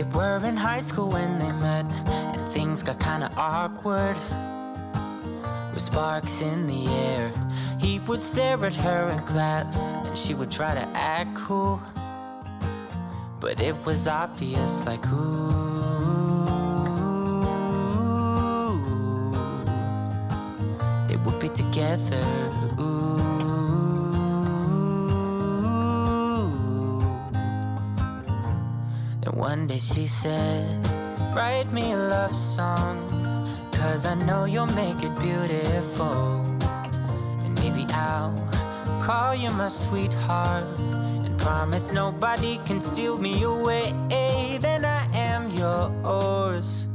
They were in high school when they met, and things got kinda awkward. With sparks in the air, he would stare at her in class, and she would try to act cool. But it was obvious, like, ooh, they would be together, ooh. And one day she said, write me a love song, 'cause I know you'll make it beautiful. And maybe I'll call you my sweetheart, and promise nobody can steal me away. Then I am yours,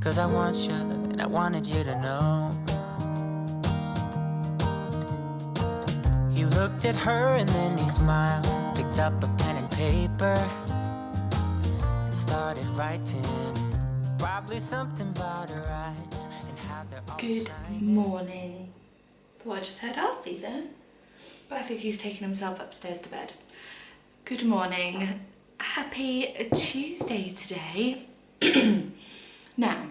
'cause I want you, and I wanted you to know. He looked at her and then he smiled, picked up a pen and paper, and started writing. Probably something about her eyes and how they're all Good shining. morning. Thought I just heard Arthur then, but I think he's taken himself upstairs to bed. Good morning. Happy Tuesday today. Now,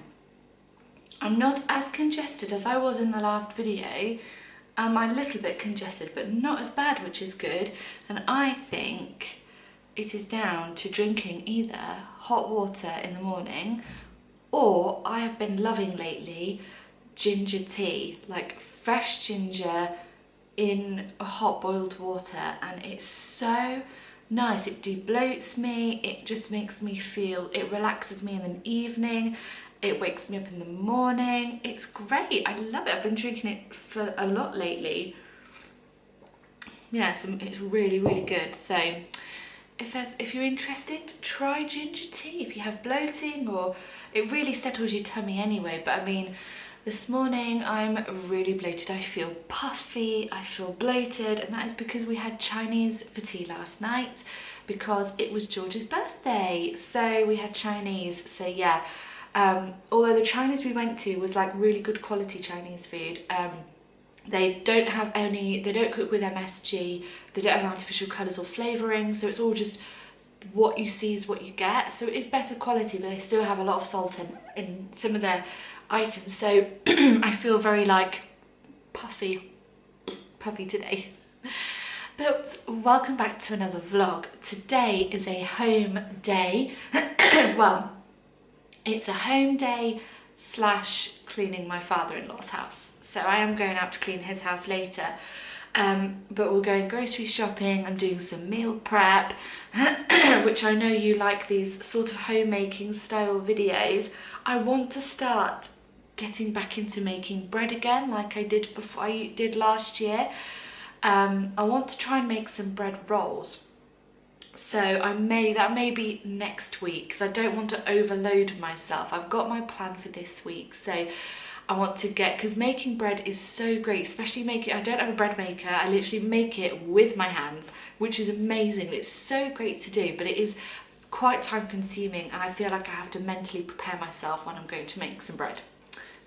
I'm not as congested as I was in the last video. I'm a little bit congested, but not as bad, which is good. And I think it is down to drinking either hot water in the morning, or I have been loving lately ginger tea, like fresh ginger in a hot boiled water, and it's so nice. It debloats me, it just makes me feel, it relaxes me in the evening, it wakes me up in the morning. It's great, I love it. I've been drinking it for a lot lately. Yeah, so it's really, really good. So if you're interested, try ginger tea if you have bloating, or it really settles your tummy anyway. But I mean, this morning I'm really bloated. I feel puffy, I feel bloated, and that is because we had Chinese for tea last night because it was George's birthday. So we had Chinese, so yeah. Although the Chinese we went to was like really good quality Chinese food, they don't have any, they don't cook with MSG, they don't have artificial colours or flavouring, so it's all just what you see is what you get. So it is better quality, but they still have a lot of salt in some of their items. So I feel very like puffy today. But welcome back to another vlog. Today is a home day. Well, it's a home day / cleaning my father-in-law's house. So I am going out to clean his house later. But we're going grocery shopping. I'm doing some meal prep, which I know you like these sort of homemaking style videos. I want to start getting back into making bread again, like I did before. I did last year. I want to try and make some bread rolls. So that may be next week, because I don't want to overload myself. I've got my plan for this week, so I want to get, because making bread is so great, especially I don't have a bread maker, I literally make it with my hands, which is amazing. It's so great to do, but it is quite time consuming, and I feel like I have to mentally prepare myself when I'm going to make some bread.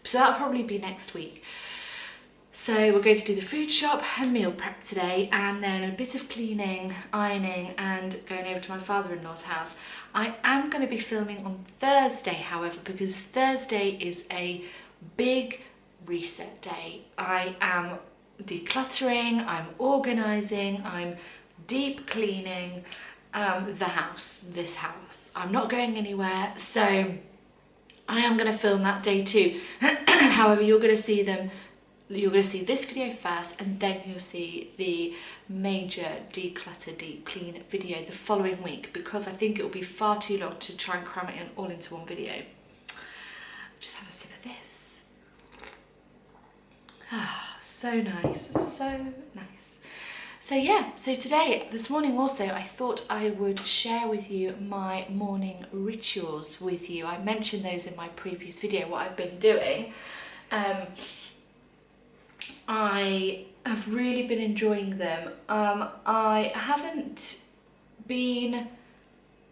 So that'll probably be next week. So we're going to do the food shop and meal prep today, and then a bit of cleaning, ironing, and going over to my father-in-law's house. I am going to be filming on Thursday, however, because Thursday is a big reset day. I am decluttering, I'm organising, I'm deep cleaning this house. I'm not going anywhere, so I am going to film that day too. However, you're going to see this video first, and then you'll see the major declutter deep clean video the following week, because I think it will be far too long to try and cram it all into one video. Just have a sip of this. Ah, so nice, so nice. So yeah, so this morning also, I thought I would share with you my morning rituals with you. I mentioned those in my previous video, what I've been doing. I have really been enjoying them. I haven't been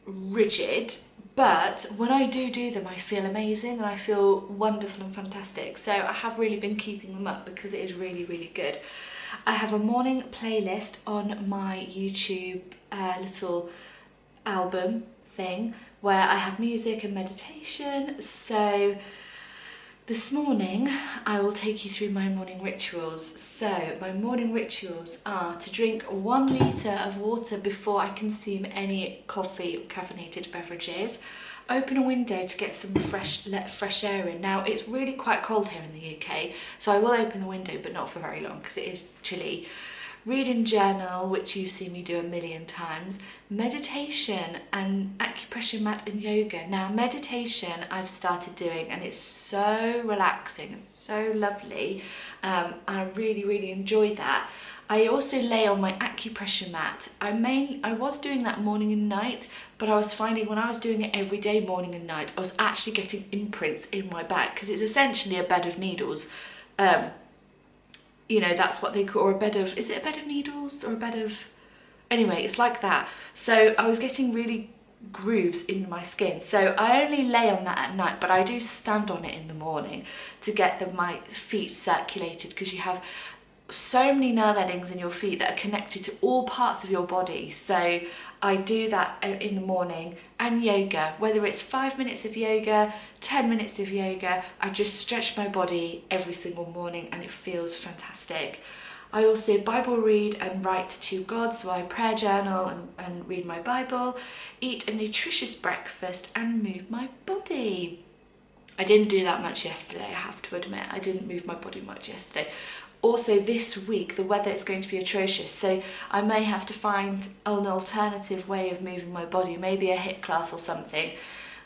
rigid, but when I do them, I feel amazing and I feel wonderful and fantastic. So I have really been keeping them up because it is really, really good. I have a morning playlist on my YouTube little album thing where I have music and meditation. So this morning I will take you through my morning rituals. So my morning rituals are to drink 1 litre of water before I consume any coffee or caffeinated beverages, open a window to get some fresh air in. Now it's really quite cold here in the UK, so I will open the window, but not for very long because it is chilly. Read and journal, which you've seen me do a million times. Meditation and acupressure mat and yoga. Now meditation I've started doing and it's so relaxing, it's so lovely. I really enjoy that. I also lay on my acupressure mat. I was doing that morning and night, but I was finding when I was doing it every day, morning and night, I was actually getting imprints in my back because it's essentially a bed of needles. You know, that's what they call, or a bed of, is it a bed of needles or a bed of, anyway, it's like that. So I was getting really grooves in my skin. So I only lay on that at night, but I do stand on it in the morning to get my feet circulated, because you have so many nerve endings in your feet that are connected to all parts of your body. So I do that in the morning. And yoga, whether it's 5 minutes of yoga, 10 minutes of yoga, I just stretch my body every single morning and it feels fantastic. I also Bible read and write to God, so I prayer journal and read my Bible, eat a nutritious breakfast and move my body. I didn't do that much yesterday, I have to admit. I didn't move my body much yesterday. Also this week the weather is going to be atrocious, so I may have to find an alternative way of moving my body, maybe a HIIT class or something,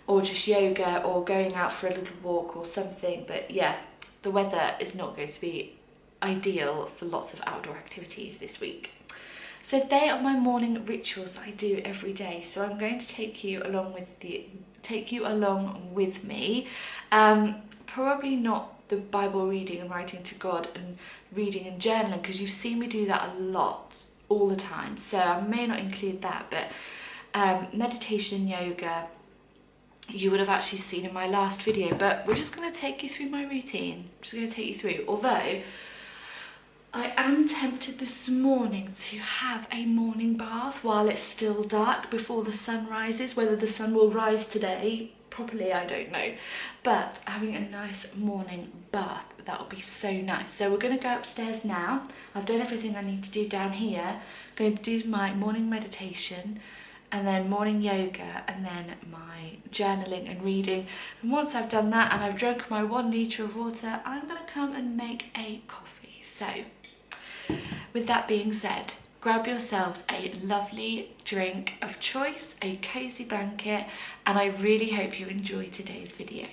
or just yoga or going out for a little walk or something. But yeah, the weather is not going to be ideal for lots of outdoor activities this week. So they are my morning rituals that I do every day. So I'm going to take you along with me. Probably not the Bible reading and writing to God and reading and journaling, because you've seen me do that a lot all the time, so I may not include that. But meditation, yoga, you would have actually seen in my last video, but we're just going to take you through my routine. I'm just going to take you through, although I am tempted this morning to have a morning bath while it's still dark before the sun rises. Whether the sun will rise today properly, I don't know, but having a nice morning bath, that would be so nice. So we're going to go upstairs now. I've done everything I need to do down here. I'm going to do my morning meditation and then morning yoga and then my journaling and reading. And once I've done that and I've drunk my 1 litre of water, I'm going to come and make a coffee. So with that being said, grab yourselves a lovely drink of choice, a cozy blanket, and I really hope you enjoy today's video.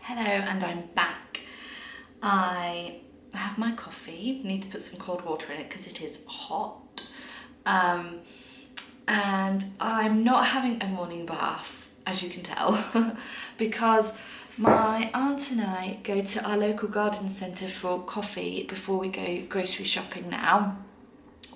Hello, and I'm back. I have my coffee. Need to put some cold water in it because it is hot. And I'm not having a morning bath, as you can tell, because my aunt and I go to our local garden centre for coffee before we go grocery shopping now.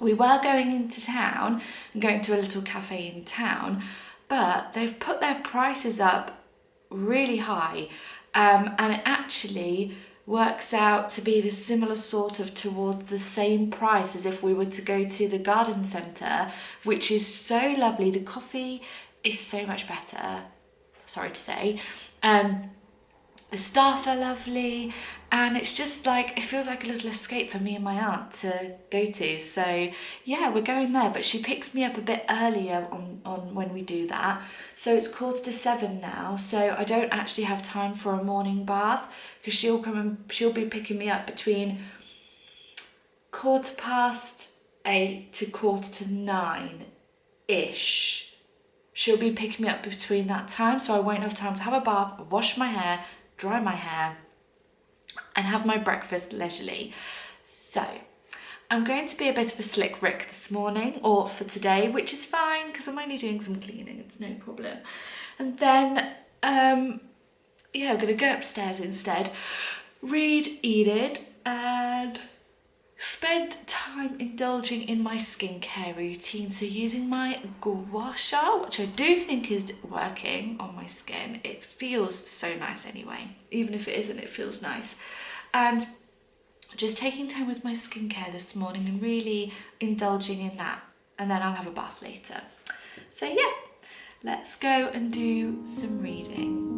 We were going into town and going to a little cafe in town, but they've put their prices up really high, and it actually works out to be the similar sort of towards the same price as if we were to go to the garden centre, which is so lovely. The coffee is so much better, sorry to say. The staff are lovely, and it's just like, it feels like a little escape for me and my aunt to go to. So yeah, we're going there, but she picks me up a bit earlier on when we do that. So it's 6:45 now, so I don't actually have time for a morning bath, because she'll be picking me up between 8:15 to 9:15-ish. She'll be picking me up between that time, so I won't have time to have a bath, wash my hair, dry my hair, and have my breakfast leisurely. So I'm going to be a bit of a slick Rick this morning, or for today, which is fine because I'm only doing some cleaning, it's no problem. And then yeah, I'm gonna go upstairs instead, read Enid, and spend time indulging in my skincare routine. So using my gua sha, which I do think is working on my skin. It feels so nice anyway. Even if it isn't, it feels nice. And just taking time with my skincare this morning and really indulging in that. And then I'll have a bath later. So yeah, let's go and do some reading.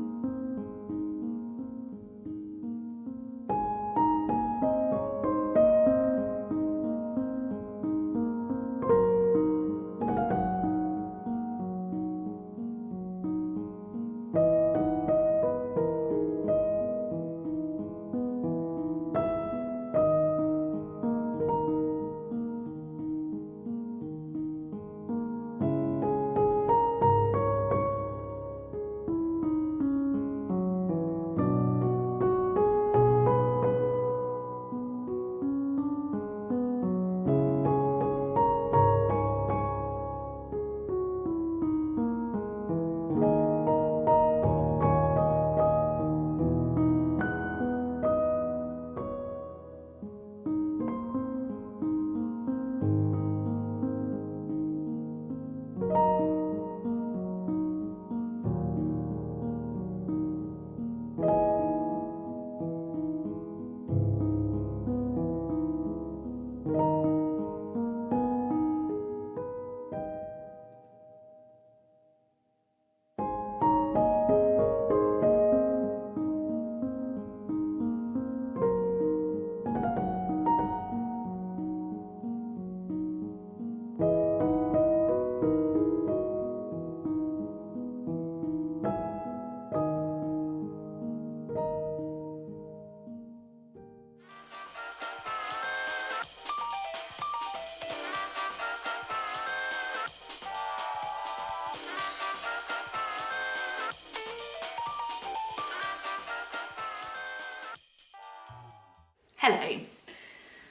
Hello.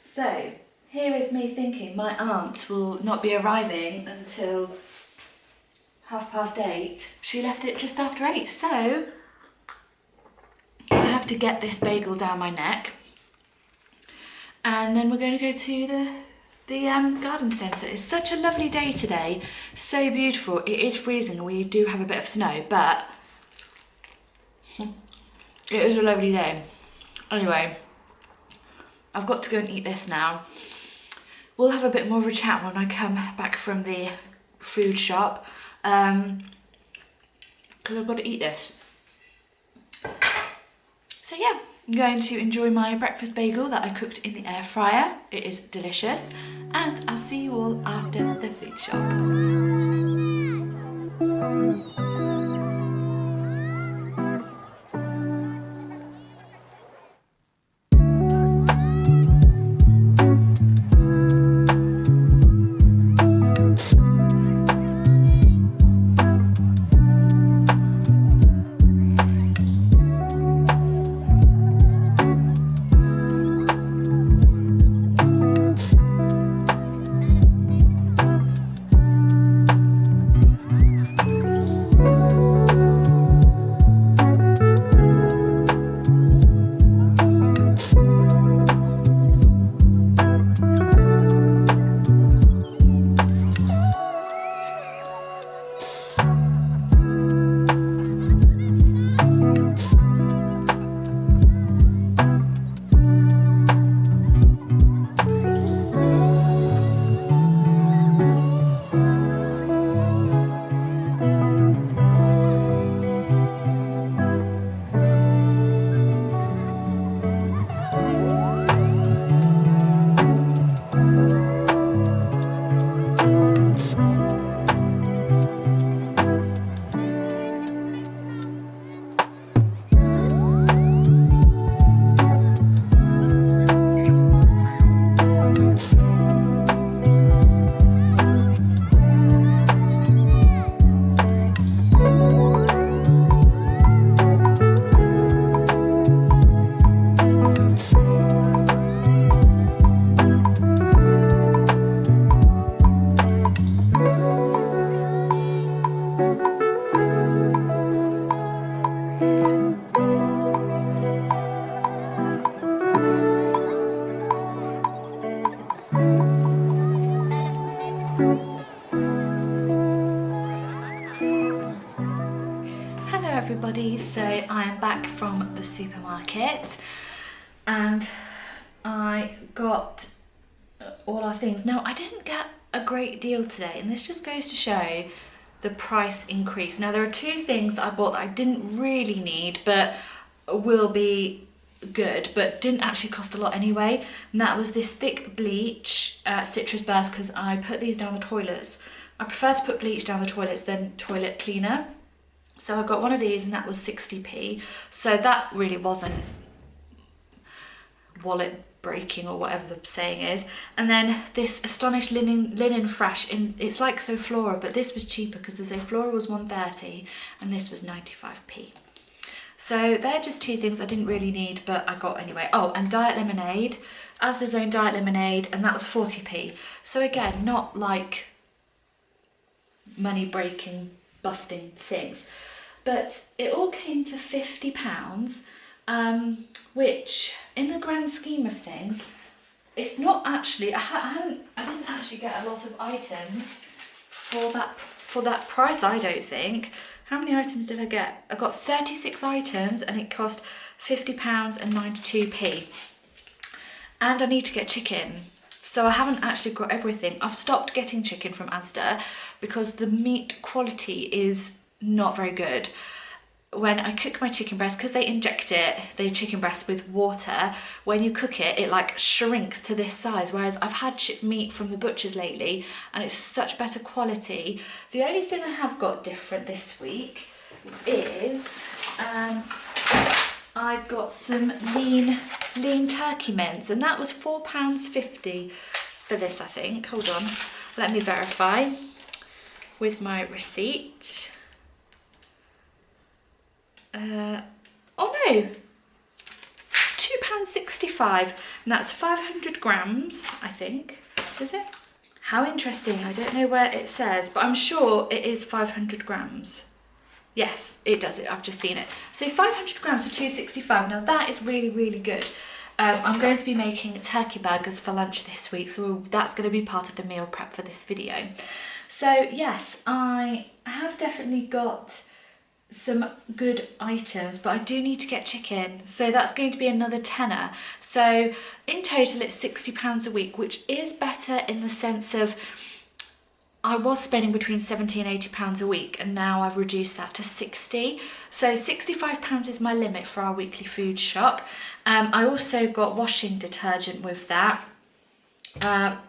So here is me thinking my aunt will not be arriving until 8:30. She left it just after 8, so I have to get this bagel down my neck, and then we're going to go to the garden centre. It's such a lovely day today, so beautiful. It is freezing and we do have a bit of snow, but it is a lovely day. Anyway, I've got to go and eat this now. We'll have a bit more of a chat when I come back from the food shop, because I've got to eat this. So yeah, I'm going to enjoy my breakfast bagel that I cooked in the air fryer. It is delicious, and I'll see you all after the food shop. Hello everybody, so I am back from the supermarket and I got all our things. Now I didn't get a great deal today, and this just goes to show the price increase. Now there are two things that I bought that I didn't really need but will be good, but didn't actually cost a lot anyway, and that was this thick bleach citrus burst, because I put these down the toilets. I prefer to put bleach down the toilets than toilet cleaner. So I got one of these and that was 60p. So that really wasn't wallet breaking or whatever the saying is. And then this Astonished linen fresh, it's like Zoflora, but this was cheaper because the Zoflora was 130 and this was 95p. So they're just two things I didn't really need, but I got anyway. Oh, and Diet Lemonade, Asda's own Diet Lemonade, and that was 40p. So again, not like money breaking, busting things. But it all came to £50, which in the grand scheme of things, it's not actually, I didn't actually get a lot of items for that price, I don't think. How many items did I get? I got 36 items and it cost £50 and 92p. And I need to get chicken. So I haven't actually got everything. I've stopped getting chicken from Asda because the meat quality is not very good. When I cook my chicken breast, because they inject the chicken breast with water, when you cook it, it like shrinks to this size, whereas I've had meat from the butchers lately and it's such better quality. The only thing I have got different this week is I got some lean turkey mince, and that was £4.50 for this, I think. Hold on, let me verify with my receipt. Oh no, £2.65, and that's 500 grams, I think, is it? How interesting, I don't know where it says, but I'm sure it is 500 grams. Yes, it does it, I've just seen it. So 500 grams for £2.65, now that is really, really good. I'm going to be making turkey burgers for lunch this week, so that's going to be part of the meal prep for this video. So yes, I have definitely got some good items, but I do need to get chicken, so that's going to be another tenner. So in total it's £60 a week, which is better in the sense of I was spending between £70 and £80 a week, and now I've reduced that to 60. So £65 is my limit for our weekly food shop. I also got washing detergent with that,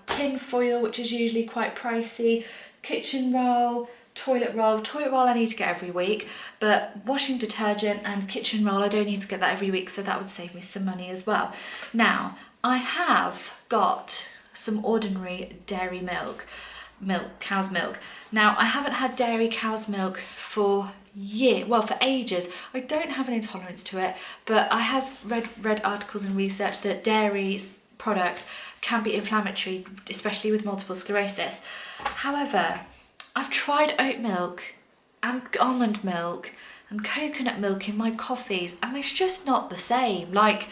tin foil, which is usually quite pricey, kitchen roll, toilet roll I need to get every week, but washing detergent and kitchen roll I don't need to get that every week, so that would save me some money as well. Now I have got some ordinary dairy milk, cow's milk. Now I haven't had dairy cow's milk for ages. I don't have an intolerance to it, but I have read articles and research that dairy products can be inflammatory, especially with multiple sclerosis. However, I've tried oat milk and almond milk and coconut milk in my coffees, and it's just not the same. Like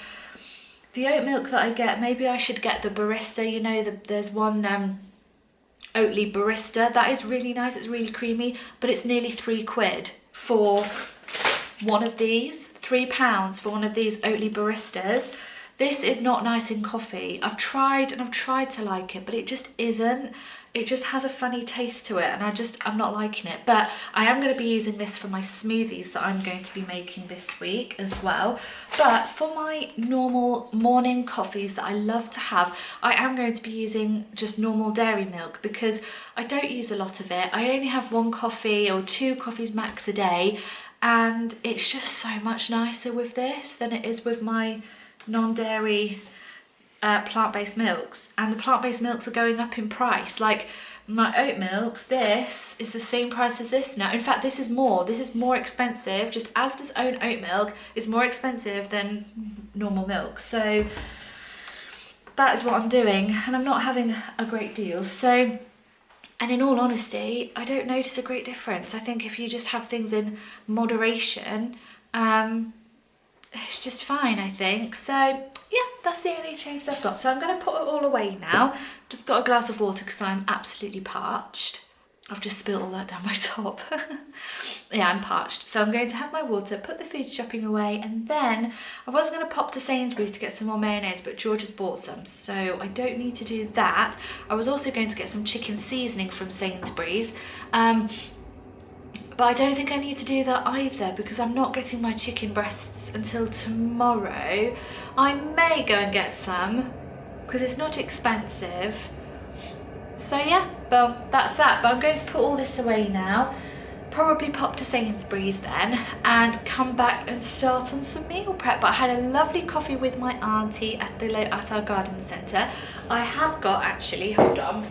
the oat milk that I get, maybe I should get the barista, you know, there's one Oatly barista, that is really nice, it's really creamy, but it's nearly £3 for one of these, £3 for one of these Oatly baristas. This is not nice in coffee. I've tried and I've tried to like it, but it just isn't. It just has a funny taste to it, and I'm not liking it. But I am going to be using this for my smoothies that I'm going to be making this week as well. But for my normal morning coffees that I love to have, I am going to be using just normal dairy milk because I don't use a lot of it. I only have one coffee or two coffees max a day, and it's just so much nicer with this than it is with my non-dairy plant-based milks. And the plant-based milks are going up in price. Like my oat milk, this is the same price as this now. In fact, this is more expensive. Just Asda's own oat milk is more expensive than normal milk. So that is what I'm doing, and I'm not having a great deal. So And in all honesty, I don't notice a great difference. I think if you just have things in moderation, it's just fine, I think. So yeah, that's the only change I've got. So I'm going to put it all away now. Just got a glass of water because I'm absolutely parched. I've just spilled all that down my top. Yeah, I'm parched. So I'm going to have my water, put the food shopping away, and then I was going to pop to Sainsbury's to get some more mayonnaise, but George has bought some, so I don't need to do that. I was also going to get some chicken seasoning from Sainsbury's, but I don't think I need to do that either because I'm not getting my chicken breasts until tomorrow. I may go and get some because it's not expensive. So yeah, well, that's that. But I'm going to put all this away now, probably pop to Sainsbury's then, and come back and start on some meal prep. But I had a lovely coffee with my auntie at our garden centre. I have got, actually, hold on,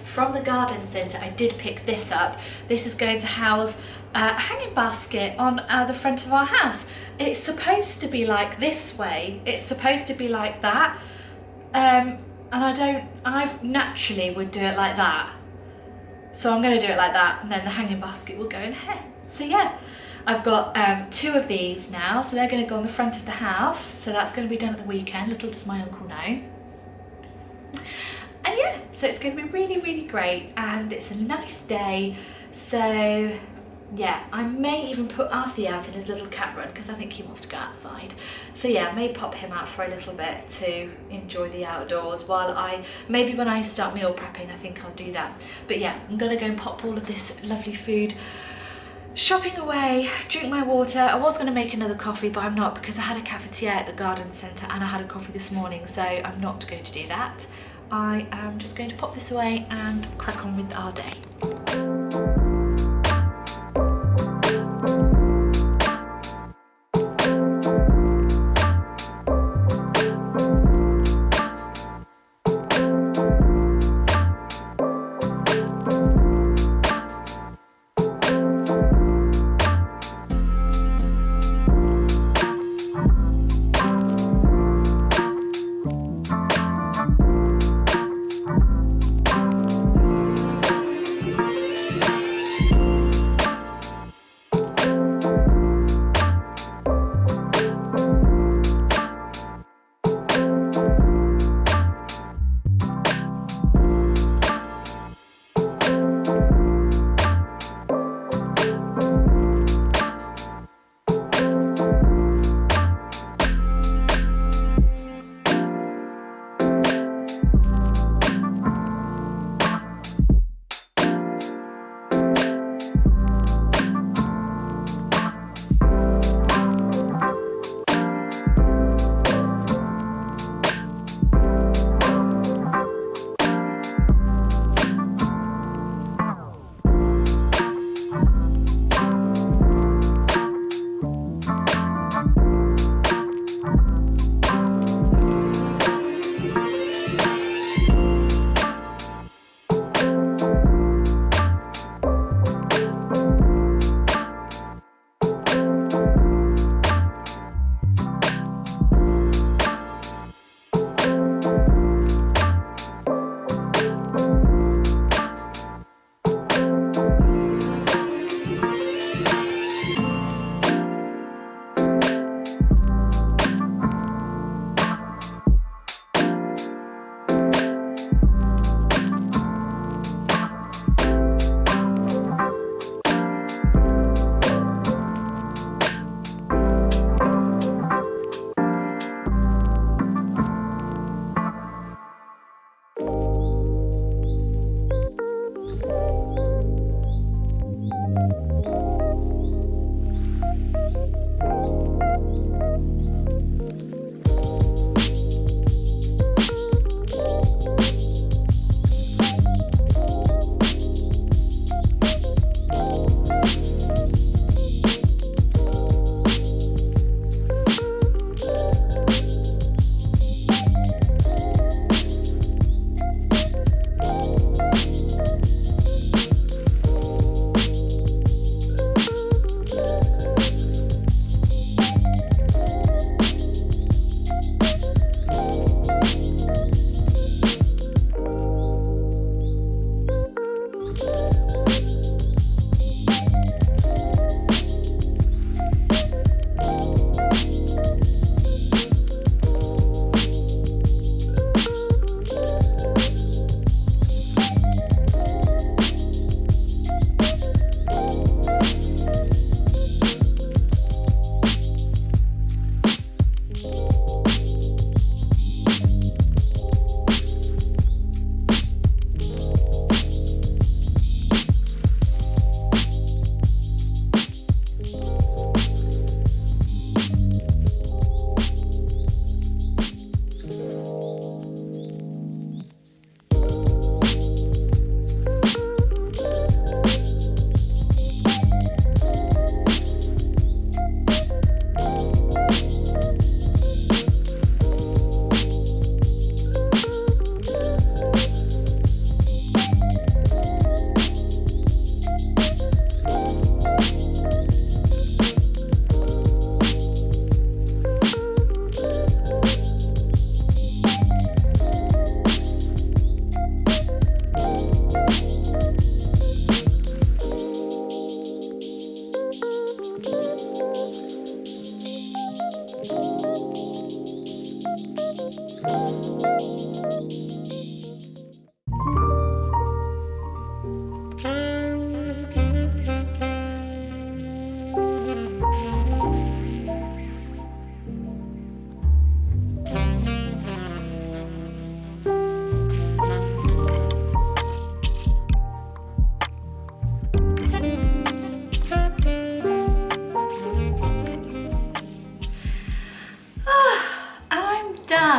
from the garden centre, I did pick this up. This is going to house a hanging basket on the front of our house. It's supposed to be like this way. It's supposed to be like that. And I naturally would do it like that. So I'm going to do it like that, and then the hanging basket will go in here. So yeah, I've got 2 of these now, so they're going to go on the front of the house. So that's going to be done at the weekend, little does my uncle know. And yeah, so it's going to be really, really great, and it's a nice day. So yeah, I may even put Arthur out in his little cat run because I think he wants to go outside. So yeah, I may pop him out for a little bit to enjoy the outdoors while maybe when I start meal prepping, I think I'll do that. But yeah, I'm gonna go and pop all of this lovely food shopping away, drink my water. I was gonna make another coffee, but I'm not because I had a cafetiere at the garden centre and I had a coffee this morning, so I'm not going to do that. I am just going to pop this away and crack on with our day.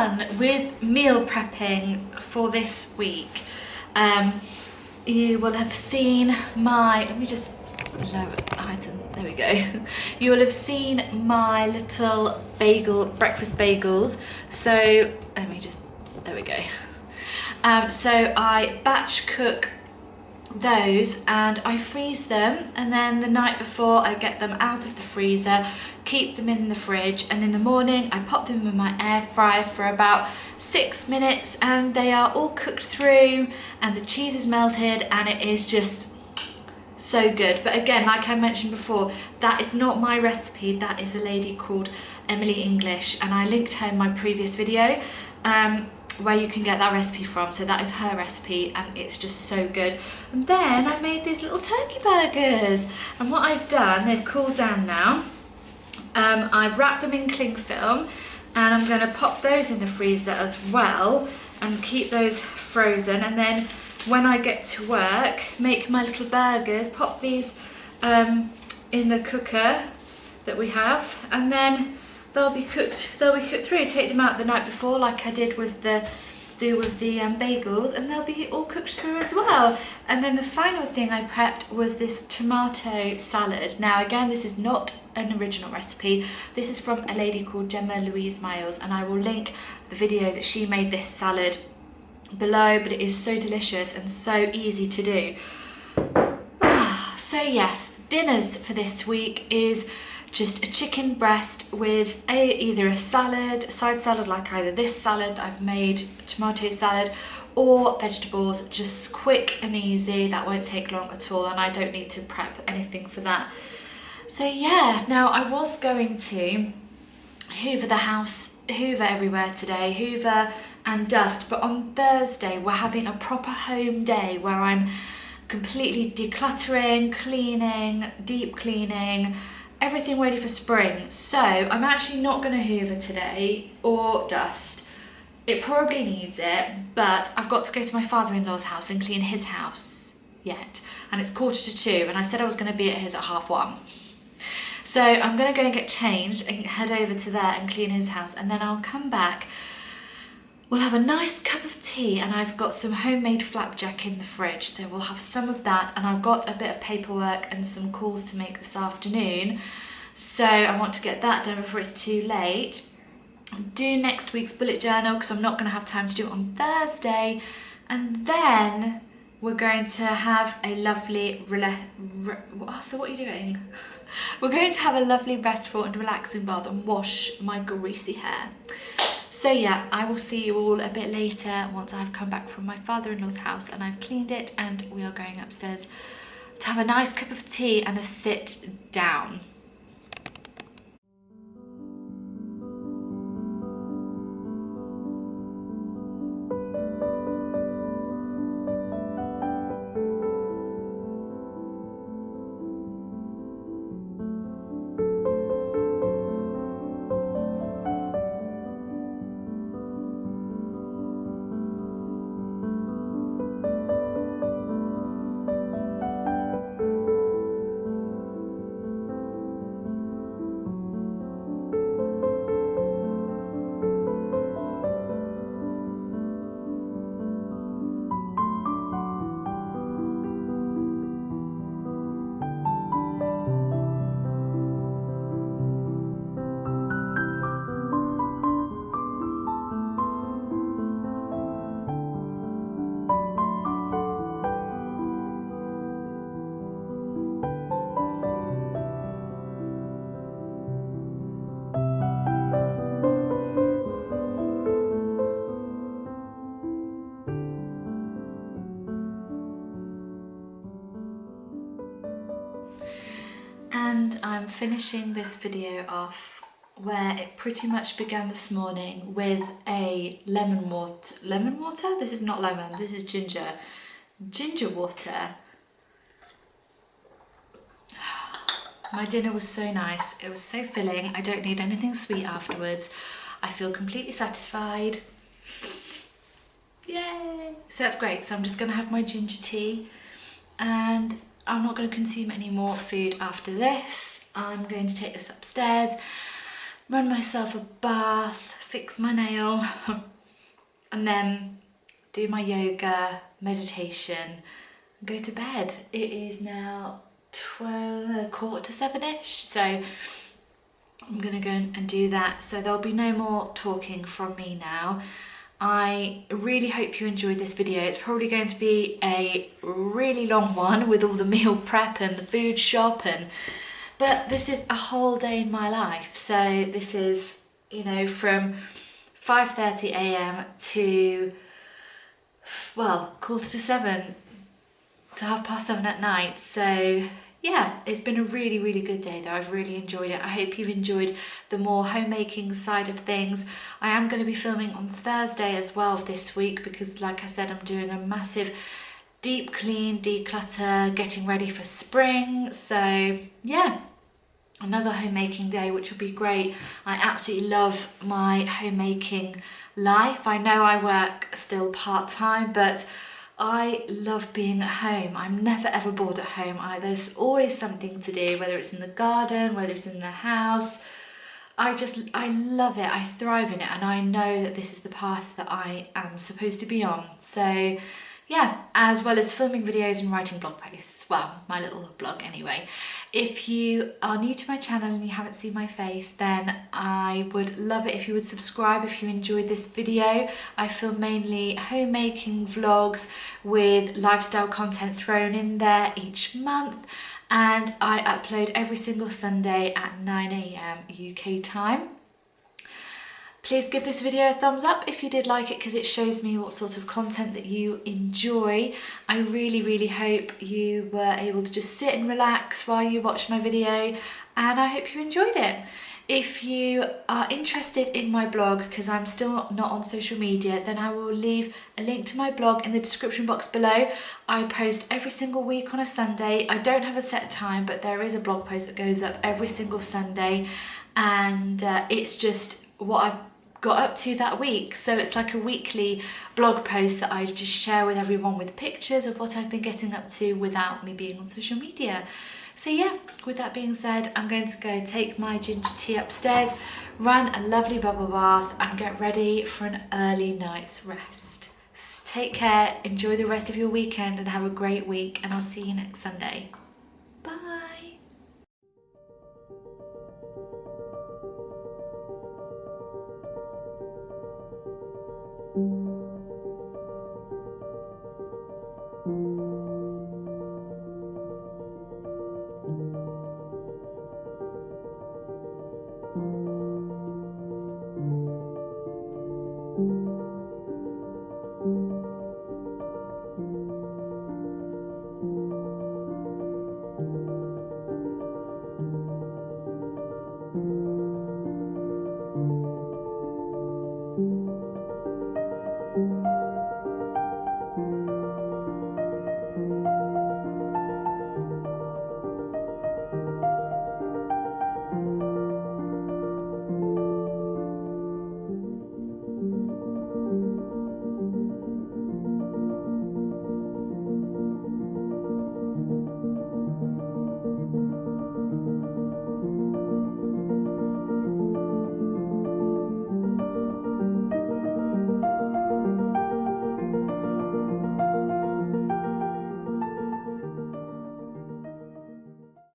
done with meal prepping for this week. You will have seen my, let me just lower the item, there we go. You will have seen my little breakfast bagels. So let me just, there we go. So I batch cook those and I freeze them, and then the night before I get them out of the freezer, keep them in the fridge, and in the morning I pop them in my air fryer for about 6 minutes, and they are all cooked through and the cheese is melted and it is just so good. But again, like I mentioned before, that is not my recipe, that is a lady called Emily English, and I linked her in my previous video where you can get that recipe from. So that is her recipe and it's just so good. And then I made these little turkey burgers, and what I've done, they've cooled down now, I've wrapped them in cling film and I'm going to pop those in the freezer as well and keep those frozen, and then when I get to work, make my little burgers, pop these in the cooker that we have, and then they'll be cooked through. Take them out the night before like I did with the bagels, and they'll be all cooked through as well. And then the final thing I prepped was this tomato salad. Now again, this is not an original recipe, this is from a lady called Gemma Louise Miles, and I will link the video that she made this salad below, but it is so delicious and so easy to do. So yes, dinners for this week is just a chicken breast with either a salad, side salad like either this salad I've made, tomato salad, or vegetables, just quick and easy. That won't take long at all, and I don't need to prep anything for that. So yeah, now I was going to hoover the house, hoover everywhere today, hoover and dust, but on Thursday we're having a proper home day where I'm completely decluttering, cleaning, deep cleaning, everything ready for spring. So I'm actually not going to hoover today or dust. It probably needs it, but I've got to go to my father-in-law's house and clean his house yet, and it's 2:45, and I said I was going to be at his at 1:30. So I'm going to go and get changed and head over to there and clean his house, and then I'll come back. We'll have a nice cup of tea, and I've got some homemade flapjack in the fridge, so we'll have some of that, and I've got a bit of paperwork and some calls to make this afternoon, so I want to get that done before it's too late. Do next week's bullet journal because I'm not going to have time to do it on Thursday, and then we're going to have a lovely so what are you doing? We're going to have a lovely restful and relaxing bath and wash my greasy hair. So yeah, I will see you all a bit later once I've come back from my father-in-law's house and I've cleaned it, and we are going upstairs to have a nice cup of tea and a sit down. And I'm finishing this video off where it pretty much began this morning with a lemon water? This is not lemon, this is ginger water. My dinner was so nice, it was so filling. I don't need anything sweet afterwards. I feel completely satisfied. Yay! So that's great. So I'm just gonna have my ginger tea, and I'm not going to consume any more food after this. I'm going to take this upstairs run myself a bath, fix my nail, and then do my yoga, meditation, and go to bed. It is now 6:45-ish, so I'm gonna go and do that. So there'll be no more talking from me now. I really hope you enjoyed this video. It's probably going to be a really long one with all the meal prep and the food shop, but this is a whole day in my life. So this is, you know, from 5:30 a.m. to, well, 6:45 to 7:30 at night. So yeah, it's been a really, really good day though. I've really enjoyed it. I hope you've enjoyed the more homemaking side of things. I am going to be filming on Thursday as well this week because, like I said, I'm doing a massive deep clean, declutter, getting ready for spring. So yeah, another homemaking day, which will be great. I absolutely love my homemaking life. I know I work still part-time, but I love being at home. I'm never ever bored at home. There's always something to do, whether it's in the garden, whether it's in the house. I love it. I thrive in it, and I know that this is the path that I am supposed to be on. So yeah, as well as filming videos and writing blog posts. Well, my little blog anyway. If you are new to my channel and you haven't seen my face, then I would love it if you would subscribe if you enjoyed this video. I film mainly homemaking vlogs with lifestyle content thrown in there each month, and I upload every single Sunday at 9 a.m. UK time. Please give this video a thumbs up if you did like it, because it shows me what sort of content that you enjoy. I really, really hope you were able to just sit and relax while you watched my video, and I hope you enjoyed it. If you are interested in my blog, because I'm still not on social media, then I will leave a link to my blog in the description box below. I post every single week on a Sunday. I don't have a set time, but there is a blog post that goes up every single Sunday, and it's just what I've got up to that week. So it's like a weekly blog post that I just share with everyone with pictures of what I've been getting up to without me being on social media. So yeah, with that being said, I'm going to go take my ginger tea upstairs, run a lovely bubble bath, and get ready for an early night's rest. Take care, enjoy the rest of your weekend, and have a great week, and I'll see you next Sunday. Bye.